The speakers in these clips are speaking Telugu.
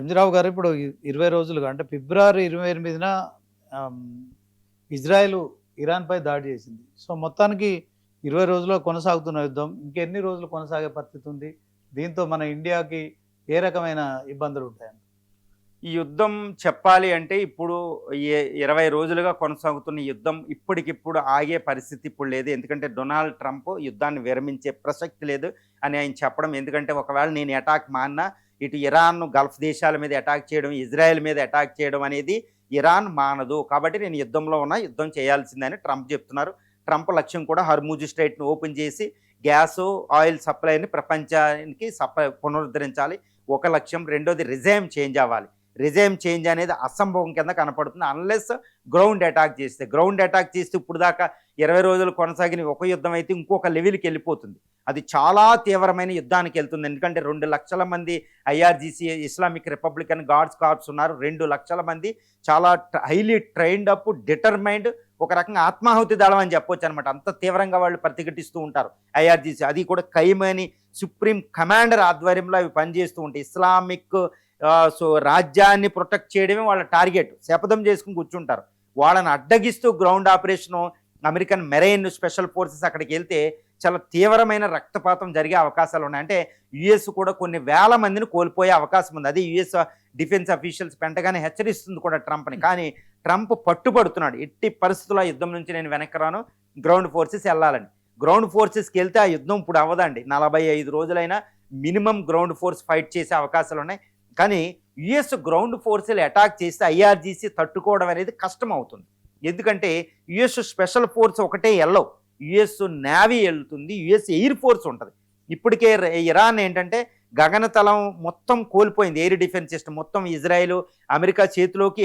ఎంజీరావు గారు ఇప్పుడు 20 రోజులుగా అంటే ఫిబ్రవరి 28న ఆహ్, ఇజ్రాయెల్ ఇరాన్‌పై దాడి చేసింది. సో, మొత్తానికి 20 రోజులుగా కొనసాగుతున్న యుద్ధం ఇంకెన్ని రోజులు కొనసాగే పరిస్థితి ఉంది? దీంతో మన ఇండియాకి ఏ రకమైన ఇబ్బందులుంటాయండి? ఈ యుద్ధం చెప్పాలి అంటే ఇప్పుడు 20 రోజులుగా కొనసాగుతున్న యుద్ధం ఇప్పటికిప్పుడు ఆగే పరిస్థితి ఇప్పుడు లేదు. ఎందుకంటే డొనాల్డ్ ట్రంప్ యుద్ధాన్ని విరమించే ప్రసక్తి లేదు అని ఆయన చెప్పడం. ఎందుకంటే ఒకవేళ నేను అటాక్ మానినా ఇటు ఇరాన్, గల్ఫ్ దేశాల మీద అటాక్ చేయడం, ఇజ్రాయెల్ మీద అటాక్ చేయడం అనేది ఇరాన్ మానదు. కాబట్టి నేను యుద్ధంలో ఉన్నా, యుద్ధం చేయాల్సిందే అని ట్రంప్ చెప్తున్నారు. ట్రంప్ లక్ష్యం కూడా హర్ముజ్ స్ట్రైట్‌ని ఓపెన్ చేసి గ్యాసు, ఆయిల్ సప్లైని ప్రపంచానికి పునరుద్ధరించాలి. ఒక లక్ష్యం. రెండోది రిజైమ్ చేంజ్ అవ్వాలి. రిజైమ్ చేంజ్ అనేది అసంభవం కింద కనపడుతుంది అన్లెస్ గ్రౌండ్ అటాక్ చేస్తే. గ్రౌండ్ అటాక్ చేస్తే ఇప్పుడు దాకా 20 రోజులు కొనసాగిన ఒక యుద్ధం అయితే ఇంకొక లెవెల్కి వెళ్ళిపోతుంది. అది చాలా తీవ్రమైన యుద్ధానికి వెళ్తుంది. ఎందుకంటే 2,00,000 మంది IRGC Islamic Republican Guards Corps ఉన్నారు. 2,00,000 మంది చాలా హైలీ ట్రైన్డ్ అప్, డిటర్మైండ్, ఒక రకంగా ఆత్మాహుతి దళం అని చెప్పొచ్చు అనమాట. అంత తీవ్రంగా వాళ్ళు ప్రతిఘటిస్తూ ఉంటారు ఐఆర్జీసీ. అది కూడా ఖైమని సుప్రీం కమాండర్ ఆధ్వర్యంలో అవి పనిచేస్తూ ఉంటాయి. ఇస్లామిక్ సో రాజ్యాన్ని ప్రొటెక్ట్ చేయడమే వాళ్ళ టార్గెట్. శపథం చేసుకుని కూర్చుంటారు. వాళ్ళని అడ్డగిస్తూ ground operation American marine special forces అక్కడికి వెళ్తే చాలా తీవ్రమైన రక్తపాతం జరిగే అవకాశాలు ఉన్నాయి. అంటే యుఎస్ కూడా కొన్ని వేల మందిని కోల్పోయే అవకాశం ఉంది. అది యుఎస్ డిఫెన్స్ అఫీషియల్స్ పెంటగానే హెచ్చరిస్తుంది కూడా ట్రంప్ని. కానీ ట్రంప్ పట్టుబడుతున్నాడు, ఎట్టి పరిస్థితుల్లో యుద్ధం నుంచి నేను వెనక్కి రాను, గ్రౌండ్ ఫోర్సెస్ వెళ్ళాలని. గ్రౌండ్ ఫోర్సెస్కి వెళ్తే ఆ యుద్ధం ఇప్పుడు అవ్వదండి. 45 రోజులైనా మినిమం గ్రౌండ్ ఫోర్స్ ఫైట్ చేసే అవకాశాలు ఉన్నాయి. కానీ యుఎస్ గ్రౌండ్ ఫోర్సులు అటాక్ చేస్తే ఐఆర్జీసీ తట్టుకోవడం అనేది కష్టం అవుతుంది. ఎందుకంటే యుఎస్ స్పెషల్ ఫోర్స్ ఒకటే వెళ్ళవు. యుఎస్ నేవీ వెళ్తుంది, యుఎస్ ఎయిర్ ఫోర్స్ ఉంటుంది. ఇప్పటికే ఇరాన్ ఏంటంటే గగనతలం మొత్తం కోల్పోయింది. ఎయిర్ డిఫెన్స్ సిస్టమ్ మొత్తం ఇజ్రాయెల్, అమెరికా చేతిలోకి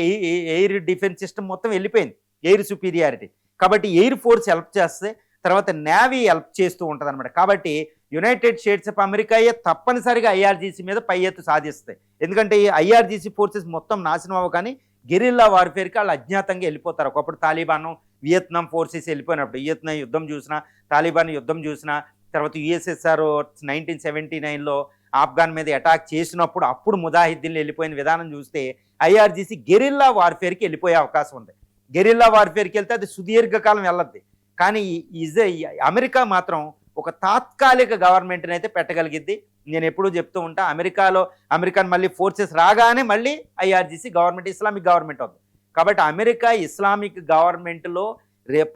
ఎయిర్ డిఫెన్స్ సిస్టమ్ మొత్తం వెళ్ళిపోయింది, ఎయిర్ సుపీరియారిటీ. కాబట్టి ఎయిర్ ఫోర్స్ హెల్ప్ చేస్తే తర్వాత నేవీ హెల్ప్ చేస్తూ ఉంటుంది అనమాట. కాబట్టి యునైటెడ్ స్టేట్స్ ఆఫ్ అమెరికాయే తప్పనిసరిగా ఐఆర్జీసీ మీద పై ఎత్తు సాధిస్తాయి. ఎందుకంటే ఈ ఐఆర్జీసీ ఫోర్సెస్ మొత్తం నాశనం అవ్వ, కానీ గెరిల్లా వార్ఫేర్కి వాళ్ళు అజ్ఞాతంగా వెళ్ళిపోతారు. ఒకప్పుడు తాలిబాన్, వియత్నాం ఫోర్సెస్ వెళ్ళిపోయినప్పుడు వియత్నాం యుద్ధం చూసినా, తాలిబాన్ యుద్ధం చూసినా, తర్వాత యుఎస్ఎస్ఆర్ 1979లో ఆఫ్ఘాన్ మీద అటాక్ చేసినప్పుడు అప్పుడు ముజాహిద్దీన్లు వెళ్ళిపోయిన విధానం చూస్తే ఐఆర్జీసీ గెరిల్లా వార్ఫేర్కి వెళ్ళిపోయే అవకాశం ఉంది. గెరిల్లా వార్ఫేర్కి వెళ్తే అది సుదీర్ఘకాలం వెళ్ళద్ది. కానీ అమెరికా మాత్రం ఒక తాత్కాలిక గవర్నమెంట్ని అయితే పెట్టగలిగిద్ది. నేను ఎప్పుడూ చెప్తూ ఉంటా, అమెరికన్ మళ్ళీ ఫోర్సెస్ రాగానే మళ్ళీ ఐఆర్జీసీ గవర్నమెంట్ ఇస్లామిక్ గవర్నమెంట్ అవుతుంది. కాబట్టి అమెరికా ఇస్లామిక్ గవర్నమెంట్లో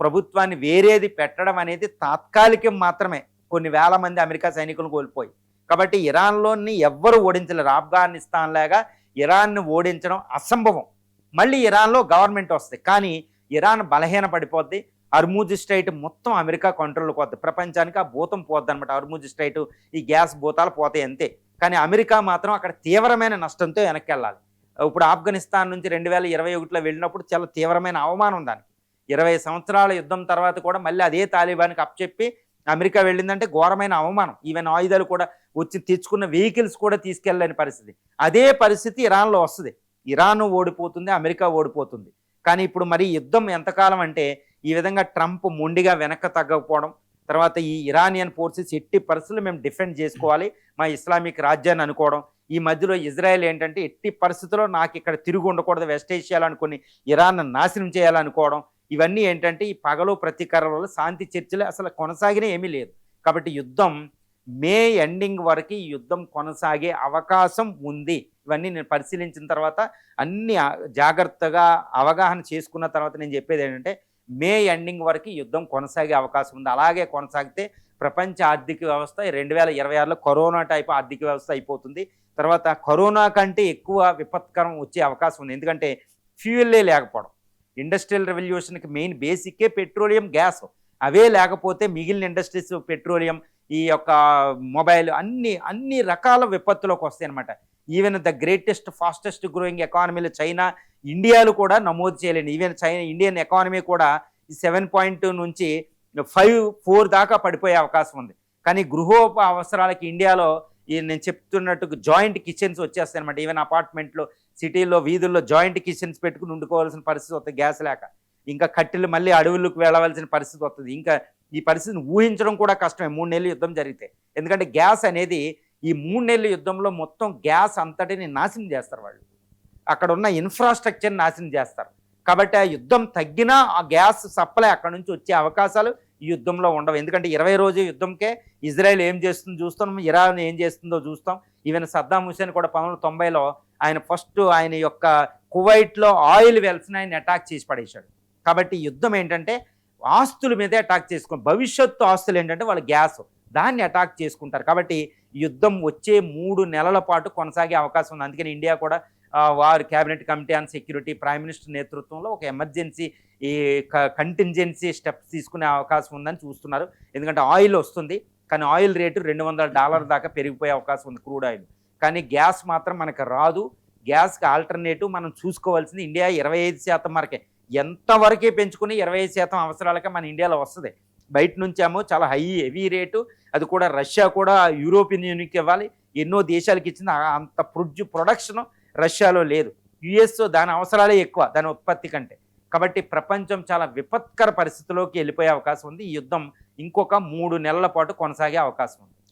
ప్రభుత్వాన్ని వేరేది పెట్టడం అనేది తాత్కాలికం మాత్రమే. కొన్ని వేల మంది అమెరికా సైనికులను కోల్పోయి. కాబట్టి ఇరాన్లోని ఎవ్వరు ఓడించలేరు. ఆఫ్ఘనిస్తాన్ లాగా ఇరాన్ను ఓడించడం అసంభవం. మళ్ళీ ఇరాన్లో గవర్నమెంట్ వస్తుంది, కానీ ఇరాన్ బలహీన పడిపోద్ది. హర్ముజ్ స్ట్రైట్ మొత్తం అమెరికా కంట్రోల్కి పోద్ది. ప్రపంచానికి ఆ భూతం పోద్ది అనమాట. హర్ముజ్ స్ట్రైట్, ఈ గ్యాస్ భూతాలు పోతాయి అంతే. కానీ అమెరికా మాత్రం అక్కడ తీవ్రమైన నష్టంతో వెనక్కి వెళ్ళాలి. ఇప్పుడు ఆఫ్ఘనిస్తాన్ నుంచి 2021లో వెళ్ళినప్పుడు చాలా తీవ్రమైన అవమానం దానికి. 20 సంవత్సరాల యుద్ధం తర్వాత కూడా మళ్ళీ అదే తాలిబాన్కి అప్పచెప్పి అమెరికా వెళ్ళిందంటే ఘోరమైన అవమానం. ఈవెన్ ఆయుధాలు కూడా వచ్చి తెచ్చుకున్న వెహికల్స్ కూడా తీసుకెళ్ళలేని పరిస్థితి. అదే పరిస్థితి ఇరాన్లో వస్తుంది. ఇరాన్ ఓడిపోతుంది, అమెరికా ఓడిపోతుంది. కానీ ఇప్పుడు మరి యుద్ధం ఎంతకాలం అంటే ఈ విధంగా ట్రంప్ మొండిగా వెనక్కి తగ్గకపోవడం, తర్వాత ఈ ఇరానియన్ ఫోర్సెస్ ఎట్టి పరిస్థితులు మేము డిఫెండ్ చేసుకోవాలి మా ఇస్లామిక్ రాజ్యాన్ని అనుకోవడం, ఈ మధ్యలో ఇజ్రాయెల్ ఏంటంటే ఎట్టి పరిస్థితుల్లో నాకు ఇక్కడ తిరిగి ఉండకూడదు, వెస్ట్ ఏషియాలో అనుకుని ఇరాన్ నాశనం చేయాలనుకోవడం, ఇవన్నీ ఏంటంటే ఈ పగలు ప్రతీకారాల వల్ల శాంతి చర్చలు అసలు కొనసాగిన ఏమీ లేదు. కాబట్టి యుద్ధం మే ఎండింగ్ వరకు ఈ యుద్ధం కొనసాగే అవకాశం ఉంది. ఇవన్నీ నేను పరిశీలించిన తర్వాత అన్ని జాగ్రత్తగా అవగాహన చేసుకున్న తర్వాత నేను చెప్పేది ఏంటంటే మే ఎండింగ్ వరకు యుద్ధం కొనసాగే అవకాశం ఉంది. అలాగే కొనసాగితే ప్రపంచ ఆర్థిక వ్యవస్థ 2026లో కరోనా టైప్ ఆర్థిక వ్యవస్థ అయిపోతుంది. తర్వాత కరోనా కంటే ఎక్కువ విపత్కరం వచ్చే అవకాశం ఉంది. ఎందుకంటే ఫ్యూయల్లే లేకపోవడం. ఇండస్ట్రియల్ రెవల్యూషన్కి మెయిన్ బేసిక్కే పెట్రోలియం, గ్యాస్. అవే లేకపోతే మిగిలిన ఇండస్ట్రీస్, పెట్రోలియం, ఈ యొక్క మొబైల్ అన్ని రకాల విపత్తులోకి వస్తాయి అనమాట. Even the greatest fastest growing ఎకానమీలో చైనా, ఇండియాలో కూడా నమోదు చేయలేని. ఈవెన్ ఇండియన్ ఎకానమీ కూడా 7 నుంచి 4 దాకా పడిపోయే అవకాశం ఉంది. కానీ గృహోప అవసరాలకి ఇండియాలో నేను చెప్తున్నట్టు జాయింట్ కిచెన్స్ వచ్చేస్తాయి అనమాట. ఈవెన్ అపార్ట్మెంట్లో, సిటీల్లో, వీధుల్లో జాయింట్ కిచెన్స్ పెట్టుకుని వండుకోవాల్సిన పరిస్థితి వస్తుంది గ్యాస్ లేక. ఇంకా కట్టెలు మళ్ళీ అడవులకు వెళ్ళవలసిన పరిస్థితి వస్తుంది. ఇంకా ఈ పరిస్థితిని ఊహించడం కూడా కష్టమే 3 నెలలు యుద్ధం జరిగితే. ఎందుకంటే గ్యాస్ అనేది ఈ 3 నెలల యుద్ధంలో మొత్తం గ్యాస్ అంతటిని నాశనం చేస్తారు వాళ్ళు. అక్కడ ఉన్న ఇన్ఫ్రాస్ట్రక్చర్ నాశనం చేస్తారు. కాబట్టి ఆ యుద్ధం తగ్గినా ఆ గ్యాస్ సప్లై అక్కడ నుంచి వచ్చే అవకాశాలు ఈ యుద్ధంలో ఉండవు. ఎందుకంటే 20 రోజు యుద్ధంకే ఇజ్రాయెల్ ఏం చేస్తుందో చూస్తాం, ఇరాన్ ఏం చేస్తుందో చూస్తాం. ఈవెన్ సద్దాం హుసేన్ కూడా 1990లో ఆయన ఫస్ట్ ఆయన యొక్క కువైట్లో ఆయిల్ వెల్స్ని ఆయన అటాక్ చేసి పడేశాడు. కాబట్టి యుద్ధం ఏంటంటే ఆస్తుల మీదే అటాక్ చేసుకుని, భవిష్యత్తు ఆస్తులు ఏంటంటే వాళ్ళ గ్యాస్, దాన్ని అటాక్ చేసుకుంటారు. కాబట్టి యుద్ధం వచ్చే 3 నెలల పాటు కొనసాగే అవకాశం ఉంది. అందుకని ఇండియా కూడా వారి cabinet committee on security prime minister నేతృత్వంలో ఒక ఎమర్జెన్సీ ఈ కంటింజెన్సీ స్టెప్స్ తీసుకునే అవకాశం ఉందని చూస్తున్నారు. ఎందుకంటే ఆయిల్ వస్తుంది, కానీ ఆయిల్ రేటు $200 దాకా పెరిగిపోయే అవకాశం ఉంది, క్రూడ్ ఆయిల్. కానీ గ్యాస్ మాత్రం మనకు రాదు. గ్యాస్కి ఆల్టర్నేటివ్ మనం చూసుకోవాల్సింది ఇండియా 25% వరకే, ఎంతవరకే పెంచుకుని 25% అవసరాలకే మన ఇండియాలో వస్తుంది. బయట నుంచేమో చాలా హెవీ రేటు, అది కూడా రష్యా కూడా యూరోపియన్ యూనియన్కి ఇవ్వాలి, ఎన్నో దేశాలకు ఇచ్చింది. అంత ప్రొడక్షన్ రష్యాలో లేదు. యుఎస్ దాని అవసరాలే ఎక్కువ దాని ఉత్పత్తి కంటే. కాబట్టి ప్రపంచం చాలా విపత్కర పరిస్థితిలోకి వెళ్ళిపోయే అవకాశం ఉంది. ఈ యుద్ధం ఇంకొక 3 నెలల పాటు కొనసాగే అవకాశం ఉంది.